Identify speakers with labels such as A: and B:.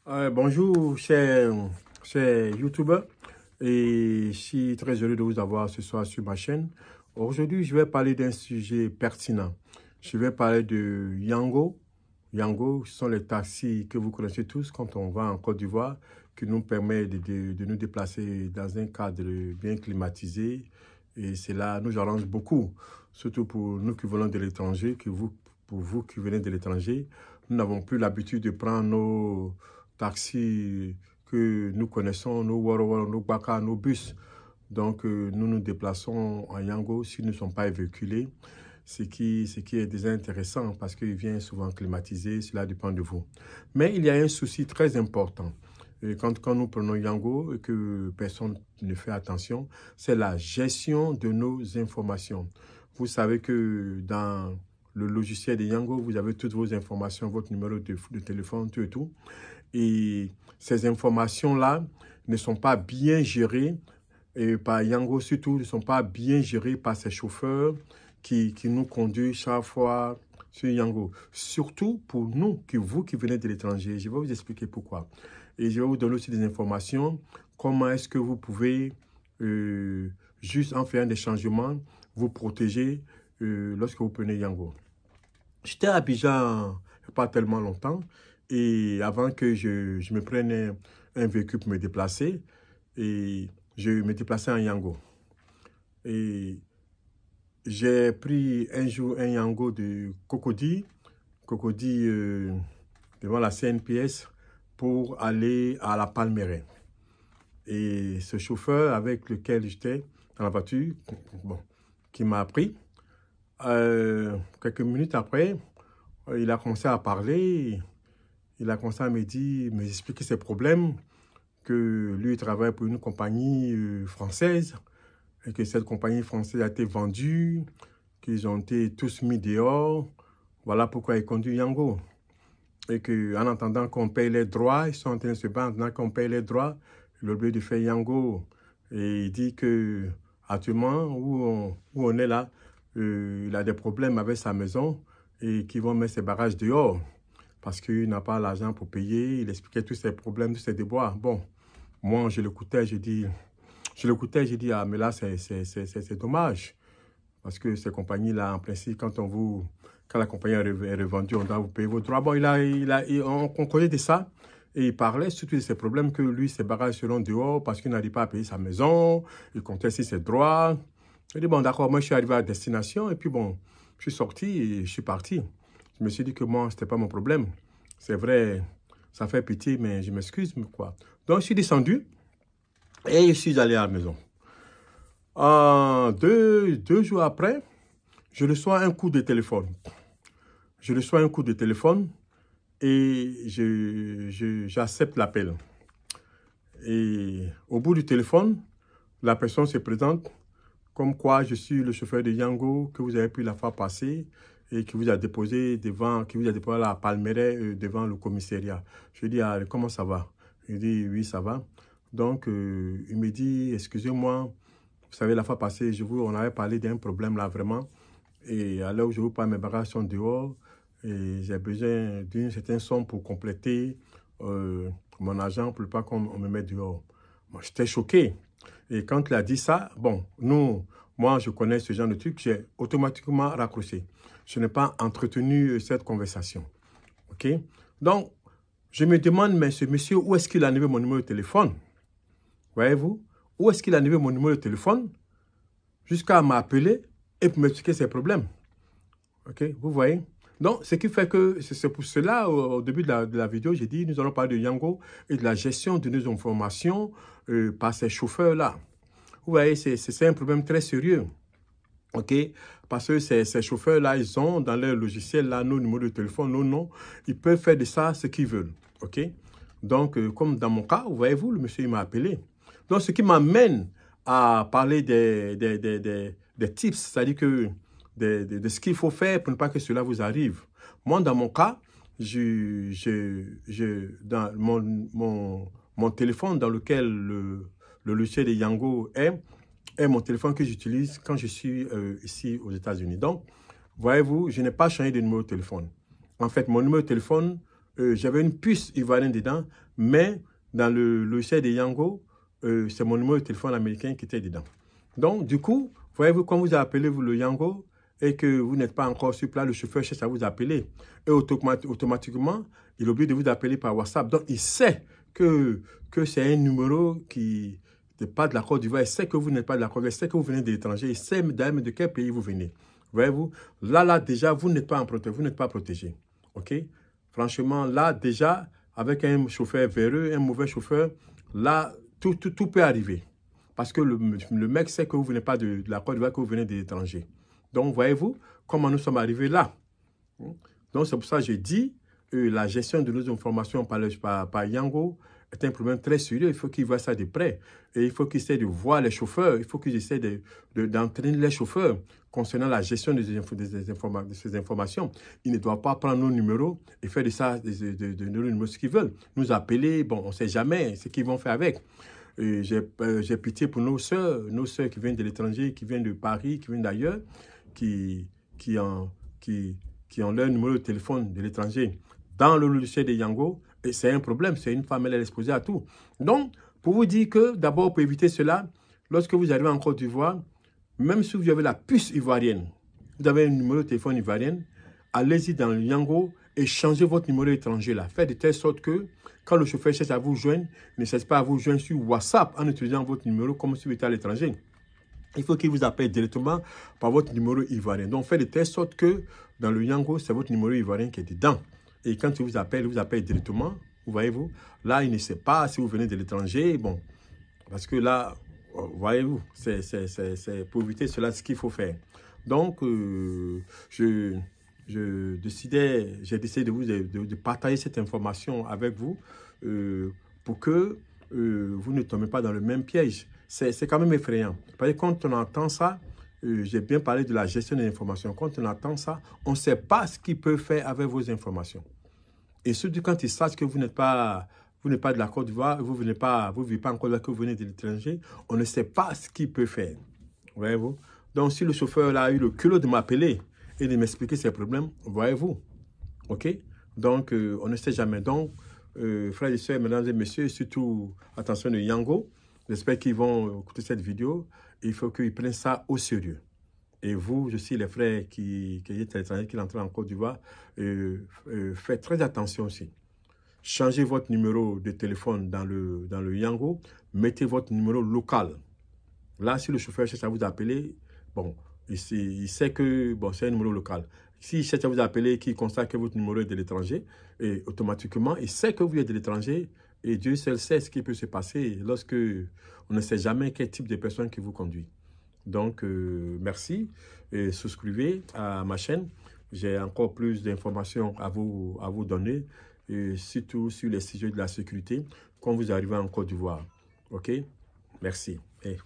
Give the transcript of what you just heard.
A: Bonjour, chers YouTubeurs, et je suis très heureux de vous avoir ce soir sur ma chaîne. Aujourd'hui, je vais parler d'un sujet pertinent. Je vais parler de Yango. Yango, ce sont les taxis que vous connaissez tous quand on va en Côte d'Ivoire, qui nous permet de nous déplacer dans un cadre bien climatisé. Et cela nous arrange beaucoup, surtout pour nous qui venons de l'étranger, pour vous qui venez de l'étranger. Nous n'avons plus l'habitude de prendre nos taxis que nous connaissons, nos Waro, nos Baka, nos bus. Donc, nous nous déplaçons en Yango s'ils ne sont pas véhiculés, ce qui est déjà intéressant parce qu'il vient souvent climatisé, cela dépend de vous. Mais il y a un souci très important. Et quand nous prenons Yango et que personne ne fait attention, c'est la gestion de nos informations. Vous savez que dans le logiciel de Yango, vous avez toutes vos informations, votre numéro de téléphone, tout et tout. Et ces informations-là ne sont pas bien gérées, et par Yango surtout, ne sont pas bien gérées par ces chauffeurs qui nous conduisent chaque fois sur Yango. Surtout pour nous, vous qui venez de l'étranger. Je vais vous expliquer pourquoi. Et je vais vous donner aussi des informations. Comment est-ce que vous pouvez, juste en faisant des changements, vous protéger lorsque vous prenez Yango. J'étais à Abidjan il n'y a pas tellement longtemps. Et avant que je me prenne un véhicule pour me déplacer, et je me déplaçais en Yango. Et j'ai pris un jour un Yango de Cocody devant la CNPS pour aller à la Palmeraie. Et ce chauffeur avec lequel j'étais dans la voiture, bon, qui m'a pris, quelques minutes après, il a commencé à parler. Il a commencé à m'expliquer ses problèmes, que lui, il travaille pour une compagnie française, et que cette compagnie française a été vendue, qu'ils ont été tous mis dehors. Voilà pourquoi il conduit Yango. Et qu'en attendant qu'on paye les droits, ils sont en train de se battre, en attendant qu'on paye les droits, il a oublié de faire Yango. Et il dit que actuellement, où on est là, il a des problèmes avec sa maison et qu'ils vont mettre ses barrages dehors. Parce qu'il n'a pas l'argent pour payer, il expliquait tous ses problèmes, tous ses déboires. Bon, moi, je l'écoutais, j'ai dit, ah, mais là, c'est dommage. Parce que ces compagnies-là, en principe, quand la compagnie est revendue, on doit vous payer vos droits. Bon, on connaît de ça. Et il parlait surtout de ces problèmes que lui, ses barrages seront dehors parce qu'il n'arrive pas à payer sa maison, il comptait sur ses droits. Il dit, bon, d'accord, moi, je suis arrivé à destination et puis bon, je suis sorti et je suis parti. Je me suis dit que moi, ce n'était pas mon problème. C'est vrai, ça fait pitié, mais je m'excuse, quoi. Donc, je suis descendu et je suis allé à la maison. Deux jours après, je reçois un coup de téléphone. Je reçois un coup de téléphone et j'accepte l'appel. Et au bout du téléphone, la personne se présente comme quoi je suis le chauffeur de Yango que vous avez pris la fois passée et qui vous a déposé à la Palmeraie devant le commissariat. Je lui dis, ah, comment ça va? Il dit, oui, ça va. Donc, il me dit, excusez-moi, vous savez, la fois passée, on avait parlé d'un problème là, vraiment. Et à l'heure où je vous parle, mes bagages sont dehors et j'ai besoin d'une certaine somme pour compléter mon argent pour ne pas qu'on me mette dehors. Moi, j'étais choqué. Et quand il a dit ça, bon, moi, je connais ce genre de truc, j'ai automatiquement raccroché. Je n'ai pas entretenu cette conversation. OK? Donc, je me demande, mais ce monsieur, où est-ce qu'il a enlevé mon numéro de téléphone? Voyez-vous? Où est-ce qu'il a enlevé mon numéro de téléphone jusqu'à m'appeler et pour m'expliquer ses problèmes? OK? Vous voyez? Donc, ce qui fait que c'est pour cela, au début de la vidéo, j'ai dit, nous allons parler de Yango et de la gestion de nos informations par ces chauffeurs-là. Vous voyez, c'est un problème très sérieux. OK? Parce que ces chauffeurs-là, ils ont dans leur logiciel, là, nos numéros de téléphone, nos noms, ils peuvent faire de ça ce qu'ils veulent. OK? Donc, comme dans mon cas, voyez-vous, le monsieur, il m'a appelé. Donc, ce qui m'amène à parler des tips, c'est-à-dire que de ce qu'il faut faire pour ne pas que cela vous arrive. Moi, dans mon cas, dans mon téléphone dans lequel le logiciel de Yango est mon téléphone que j'utilise quand je suis ici aux États-Unis. Donc, voyez-vous, je n'ai pas changé de numéro de téléphone. En fait, mon numéro de téléphone, j'avais une puce ivoirienne dedans, mais dans le logiciel de Yango, c'est mon numéro de téléphone américain qui était dedans. Donc, du coup, voyez-vous, quand vous appelez le Yango et que vous n'êtes pas encore sur place, le chauffeur cherche à vous appeler. Et automatiquement, il oublie de vous appeler par WhatsApp. Donc, il sait que c'est un numéro qui n'est pas de la Côte d'Ivoire. Il sait que vous n'êtes pas de la Côte d'Ivoire. Il sait que vous venez de l'étranger. Il sait d'ailleurs de quel pays vous venez. Voyez-vous, là, déjà, vous n'êtes pas protégé. OK? Franchement, là, déjà, avec un chauffeur véreux, un mauvais chauffeur, là, tout peut arriver. Parce que le mec sait que vous ne venez pas de la Côte d'Ivoire, que vous venez de l'étranger. Donc, voyez-vous comment nous sommes arrivés là. Donc, c'est pour ça que j'ai dit la gestion de nos informations par Yango est un problème très sérieux. Il faut qu'ils voient ça de près. Et il faut qu'ils essaient de voir les chauffeurs. Il faut qu'ils essaient d'entraîner les chauffeurs concernant la gestion de ces informations. Ils ne doivent pas prendre nos numéros et faire de ça de nos numéros ce qu'ils veulent. Nous appeler, bon, on ne sait jamais ce qu'ils vont faire avec. J'ai pitié pour nos sœurs qui viennent de l'étranger, qui viennent de Paris, qui viennent d'ailleurs, qui ont leur numéro de téléphone de l'étranger dans le logiciel de Yango. Et c'est un problème, c'est une femme, elle est exposée à tout. Donc, pour vous dire que, d'abord, pour éviter cela, lorsque vous arrivez en Côte d'Ivoire, même si vous avez la puce ivoirienne, vous avez un numéro de téléphone ivoirien, allez-y dans le Yango et changez votre numéro étranger là. Faites de telle sorte que, quand le chauffeur cherche à vous joindre, ne cherche pas à vous joindre sur WhatsApp en utilisant votre numéro comme si vous étiez à l'étranger. Il faut qu'il vous appelle directement par votre numéro ivoirien. Donc, faites de telle sorte que, dans le Yango, c'est votre numéro ivoirien qui est dedans. Et quand il vous appelle directement, voyez-vous, là, il ne sait pas si vous venez de l'étranger. Bon, parce que là, voyez-vous, c'est pour éviter cela ce qu'il faut faire. Donc, j'ai décidé de partager cette information avec vous pour que vous ne tombez pas dans le même piège. C'est quand même effrayant. Parce que quand on entend ça, j'ai bien parlé de la gestion des informations. Quand on entend ça, on ne sait pas ce qu'il peut faire avec vos informations. Et surtout quand ils sachent que vous n'êtes pas de la Côte d'Ivoire, vous ne vivez pas en Côte d'Ivoire, que vous venez de l'étranger, on ne sait pas ce qu'il peut faire. Voyez-vous? Donc, si le chauffeur là, a eu le culot de m'appeler et de m'expliquer ses problèmes, voyez-vous? OK? Donc, on ne sait jamais. Donc, frères et sœurs, mesdames et messieurs, surtout, attention de Yango, j'espère qu'ils vont écouter cette vidéo. Il faut qu'ils prennent ça au sérieux. Et vous, je suis les frères qui êtes étrangers, qui entrent en Côte d'Ivoire, faites très attention aussi. Changez votre numéro de téléphone dans le Yango, mettez votre numéro local. Là, si le chauffeur cherche à vous appeler, bon, il sait que bon, c'est un numéro local. S'il cherche à vous appeler, qu'il constate que votre numéro est de l'étranger, et automatiquement, il sait que vous êtes de l'étranger, et Dieu seul sait ce qui peut se passer lorsque on ne sait jamais quel type de personne qui vous conduit. Donc, merci et souscrivez à ma chaîne. J'ai encore plus d'informations à vous donner, et surtout sur les sujets de la sécurité quand vous arrivez en Côte d'Ivoire. OK? Merci. Et